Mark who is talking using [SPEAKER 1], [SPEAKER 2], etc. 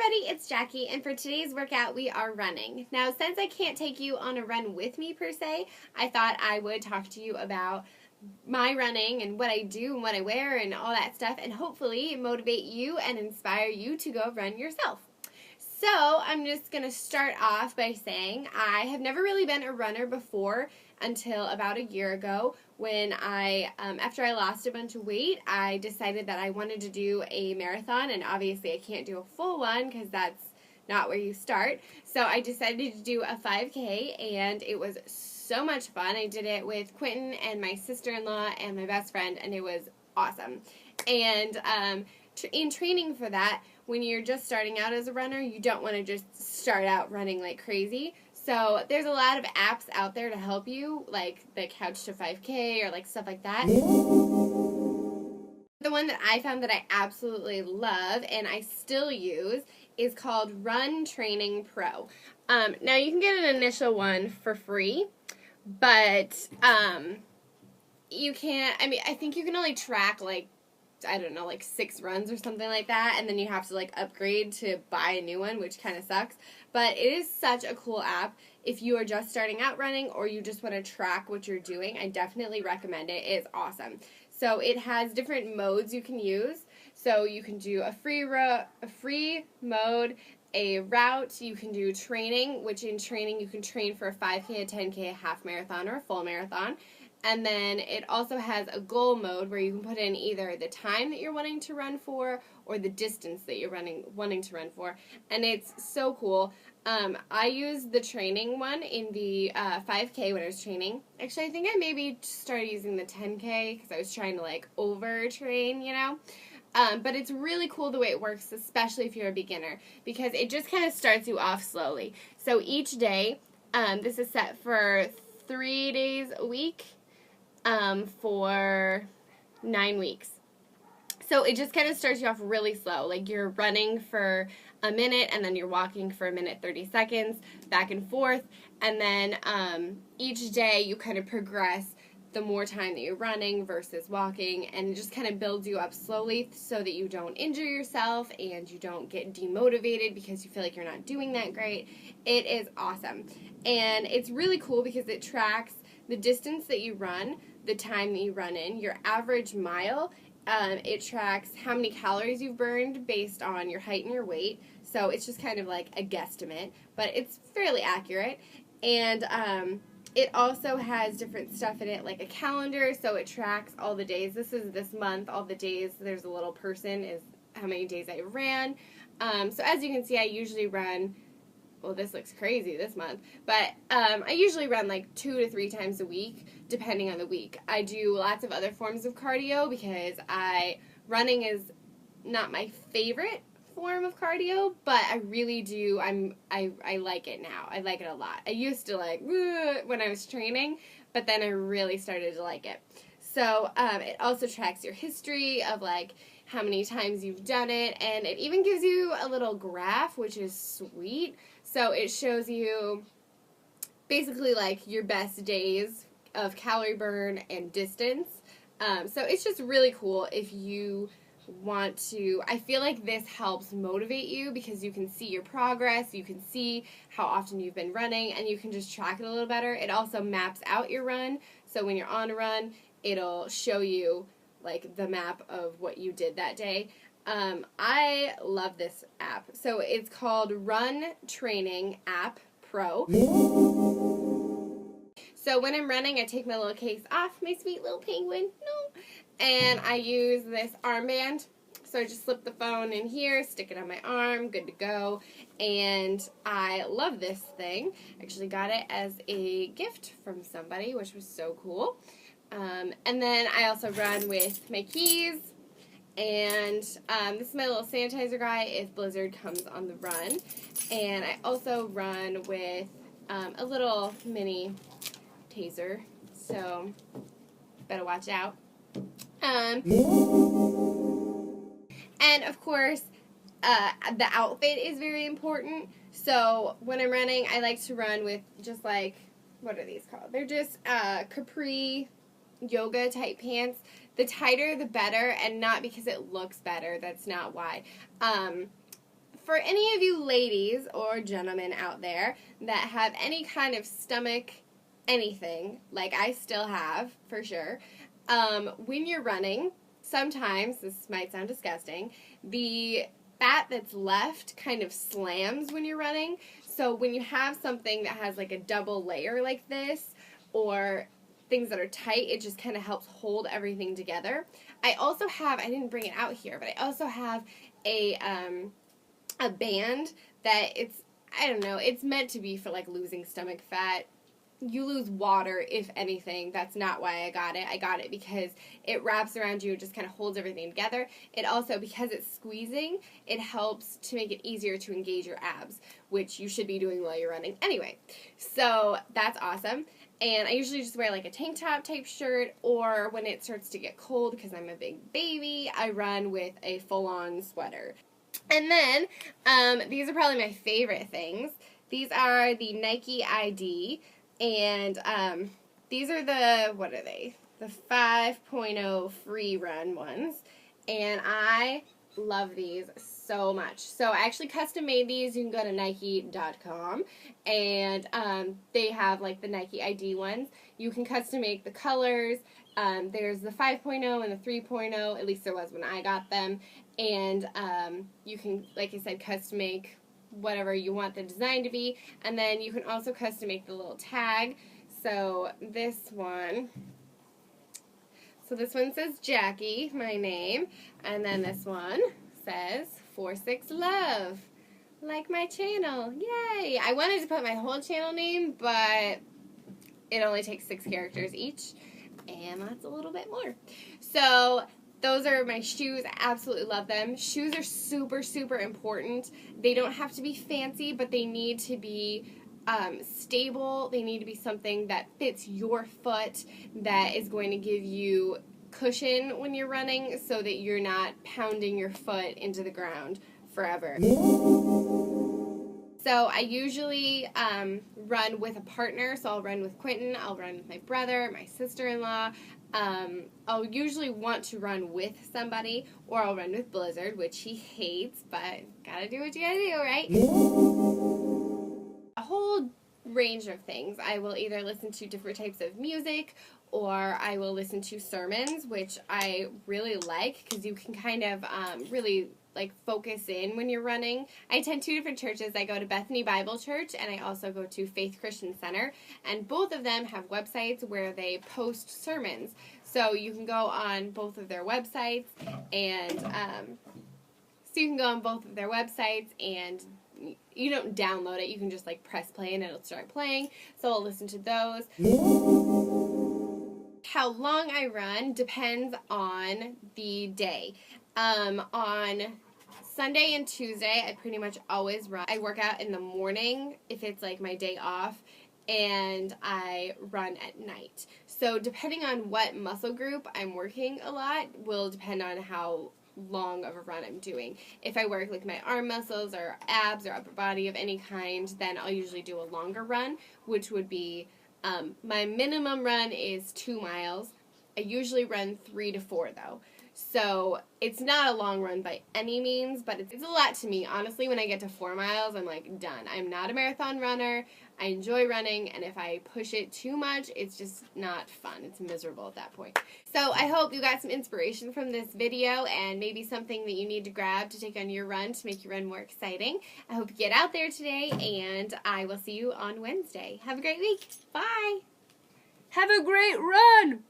[SPEAKER 1] everybody, it's Jackie, and for today's workout we are running. Now, since I can't take you on a run with me per se, I thought I would talk to you about my running and what I do and what I wear and all that stuff, and hopefully motivate you and inspire you to go run yourself. So I'm just going to start off by saying I have never really been a runner before until about a year ago when after I lost a bunch of weight, I decided that I wanted to do a marathon, and obviously I can't do a full one because that's not where you start. So I decided to do a 5K, and it was so much fun. I did it with Quentin and my sister-in-law and my best friend, and it was awesome. And in training for that, when you're just starting out as a runner, you don't want to just start out running like crazy. So there's a lot of apps out there to help you, like the Couch to 5K or like stuff like that. The one that I found that I absolutely love and I still use is called Run Training Pro. Now you can get an initial one for free, but you can't, I think you can only track like 6 runs or something like that, and then you have to like upgrade to buy a new one, which kind of sucks. But it is such a cool app if you are just starting out running or you just want to track what you're doing. I definitely recommend it. It's awesome. So it has different modes you can use. So you can do a free mode, a route, you can do training, which in training you can train for a 5K, a 10K, a half marathon, or a full marathon. And then it also has a goal mode where you can put in either the time that you're wanting to run for or the distance that you're wanting to run for. And it's so cool. I used the training one in the 5K when I was training. Actually, I think I maybe started using the 10K because I was trying to like over-train, you know. But it's really cool the way it works, especially if you're a beginner, because it just kind of starts you off slowly. So each day, this is set for 3 days a week. For 9 weeks. So it just kind of starts you off really slow. Like you're running for a minute and then you're walking for a minute 30 seconds back and forth, and then each day you kind of progress the more time that you're running versus walking, and it just kind of builds you up slowly so that you don't injure yourself and you don't get demotivated because you feel like you're not doing that great. It is awesome. And it's really cool because it tracks the distance that you run, the time that you run in, your average mile. It tracks how many calories you've burned based on your height and your weight. So it's just kind of like a guesstimate, but it's fairly accurate. And it also has different stuff in it, like a calendar, so it tracks all the days. This is this month, all the days. There's a little person is how many days I ran. So as you can see, I usually run, well, this looks crazy this month, but I usually run like 2 to 3 times a week, depending on the week. I do lots of other forms of cardio because running is not my favorite form of cardio, but I really do. I like it now. I like it a lot. I used to like when I was training, but then I really started to like it. So it also tracks your history of like how many times you've done it, and it even gives you a little graph, which is sweet. So it shows you basically like your best days of calorie burn and distance. So it's just really cool if you want to. I feel like this helps motivate you because you can see your progress, you can see how often you've been running, and you can just track it a little better. It also maps out your run, so when you're on a run, it'll show you like the map of what you did that day. I love this app. So it's called Run Training App Pro. So when I'm running, I take my little case off, my sweet little penguin, and I use this armband. So I just slip the phone in here, stick it on my arm, good to go. And I love this thing. Actually got it as a gift from somebody, which was so cool. And then I also run with my keys, and this is my little sanitizer guy if Blizzard comes on the run. And I also run with a little mini taser, so better watch out. And of course, the outfit is very important. So when I'm running, I like to run with just like, what are these called? They're just capri yoga type pants. The tighter the better, and not because it looks better. That's not why. for any of you ladies or gentlemen out there that have any kind of stomach anything, like I still have, for sure, when you're running, sometimes, this might sound disgusting, the fat that's left kind of slams when you're running. So when you have something that has like a double layer like this, or things that are tight, it just kind of helps hold everything together. I also have, I didn't bring it out here, but I also have a band that it's, I don't know, it's meant to be for like losing stomach fat. You lose water, if anything. That's not why I got it. I got it because it wraps around you and just kind of holds everything together. It also, because it's squeezing, it helps to make it easier to engage your abs, which you should be doing while you're running anyway. So that's awesome. And I usually just wear like a tank top type shirt, or when it starts to get cold, because I'm a big baby, I run with a full-on sweater. And then, these are probably my favorite things. These are the Nike ID. And these are the, what are they? The 5.0 free run ones. And I love these so much. So I actually custom made these. You can go to Nike.com. And they have like the Nike ID ones. You can custom make the colors. There's the 5.0 and the 3.0. At least there was when I got them. And you can, like I said, custom make whatever you want the design to be, and then you can also custom make the little tag. So this one says Jackie, my name, and then this one says 46 Love, like my channel. Yay! I wanted to put my whole channel name, but it only takes 6 characters each, and that's a little bit more. So those are my shoes. I absolutely love them. Shoes are super, super important. They don't have to be fancy, but they need to be stable. They need to be something that fits your foot, that is going to give you cushion when you're running so that you're not pounding your foot into the ground forever. So I usually run with a partner, so I'll run with Quentin, I'll run with my brother, my sister-in-law. I'll usually want to run with somebody, or I'll run with Blizzard, which he hates, but gotta do what you gotta do, right? A whole range of things. I will either listen to different types of music, or I will listen to sermons, which I really like, because you can kind of really like focus in when you're running. I attend 2 different churches. I go to Bethany Bible Church, and I also go to Faith Christian Center, and both of them have websites where they post sermons. So you can go on both of their websites, and and you don't download it. You can just like press play and it'll start playing. So I'll listen to those. How long I run depends on the day. On Sunday and Tuesday, I pretty much always run. I work out in the morning if it's like my day off, and I run at night. So depending on what muscle group I'm working a lot will depend on how long of a run I'm doing. If I work like my arm muscles or abs or upper body of any kind, then I'll usually do a longer run, which would be, my minimum run is 2 miles. I usually run 3 to 4 though. So it's not a long run by any means, but it's a lot to me. Honestly, when I get to 4 miles, I'm like, done. I'm not a marathon runner. I enjoy running, and if I push it too much, it's just not fun. It's miserable at that point. So I hope you got some inspiration from this video, and maybe something that you need to grab to take on your run to make your run more exciting. I hope you get out there today, and I will see you on Wednesday. Have a great week. Bye.
[SPEAKER 2] Have a great run!